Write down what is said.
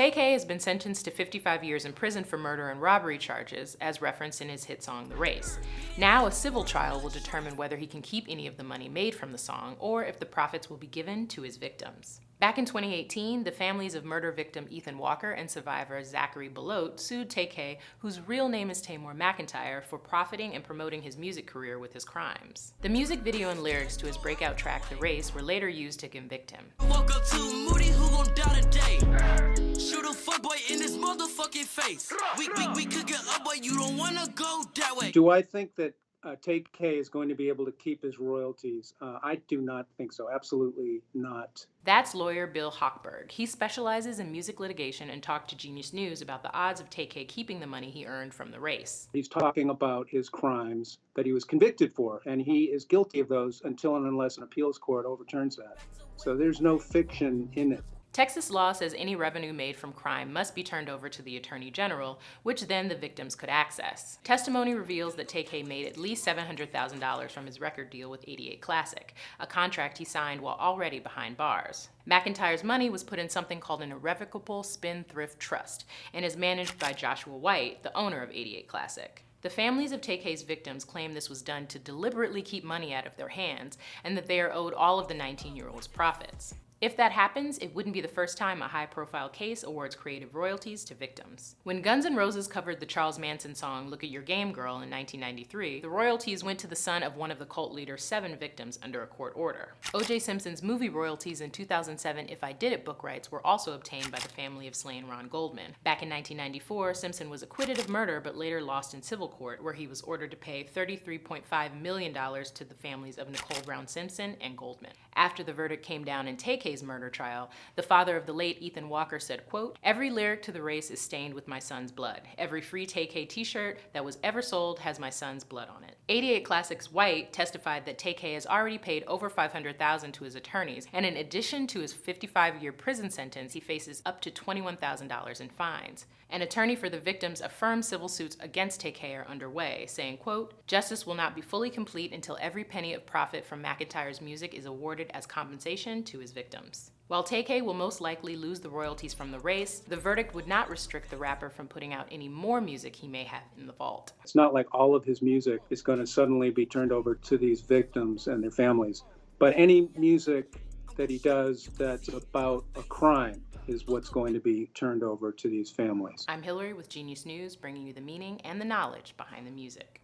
Tay-K has been sentenced to 55 years in prison for murder and robbery charges, as referenced in his hit song, The Race. Now, a civil trial will determine whether he can keep any of the money made from the song, or if the profits will be given to his victims. Back in 2018, the families of murder victim Ethan Walker and survivor Zachary Belote sued Tay-K, whose real name is Tamor McIntyre, for profiting and promoting his music career with his crimes. The music video and lyrics to his breakout track, The Race, were later used to convict him. Woke up too moody, who gon' die today? Shoot a fuckboy in his motherfucking face. We could get up, but you don't wanna go that way. Do I think that Tay-K is going to be able to keep his royalties? I do not think so. Absolutely not. That's lawyer Bill Hochberg. He specializes in music litigation and talked to Genius News about the odds of Tay-K keeping the money he earned from The Race. He's talking about his crimes that he was convicted for, and he is guilty of those until and unless an appeals court overturns that. So there's no fiction in it. Texas law says any revenue made from crime must be turned over to the Attorney General, which then the victims could access. Testimony reveals that Tay-K made at least $700,000 from his record deal with 88 Classic, a contract he signed while already behind bars. McIntyre's money was put in something called an irrevocable spendthrift trust and is managed by Joshua White, the owner of 88 Classic. The families of Tay-K's victims claim this was done to deliberately keep money out of their hands and that they are owed all of the 19-year-old's profits. If that happens, it wouldn't be the first time a high-profile case awards creative royalties to victims. When Guns N' Roses covered the Charles Manson song Look at Your Game Girl in 1993, the royalties went to the son of one of the cult leader's 7 victims under a court order. O.J. Simpson's movie royalties in 2007 If I Did It book rights were also obtained by the family of slain Ron Goldman. Back in 1994, Simpson was acquitted of murder but later lost in civil court, where he was ordered to pay $33.5 million to the families of Nicole Brown Simpson and Goldman. After the verdict came down in Tay-K's murder trial, the father of the late Ethan Walker said, quote, "Every lyric to The Race is stained with my son's blood. Every free Tay-K t-shirt that was ever sold has my son's blood on it." 88 Classic's White testified that Tay-K has already paid over $500,000 to his attorneys, and in addition to his 55-year prison sentence, he faces up to $21,000 in fines. An attorney for the victims affirmed civil suits against Tay-K are underway, saying, quote, "Justice will not be fully complete until every penny of profit from McIntyre's music is awarded as compensation to his victims." While Tay-K will most likely lose the royalties from The Race, the verdict would not restrict the rapper from putting out any more music he may have in the vault. It's not like all of his music is going to suddenly be turned over to these victims and their families, but any music that he does that's about a crime is what's going to be turned over to these families. I'm Hillary with Genius News, bringing you the meaning and the knowledge behind the music.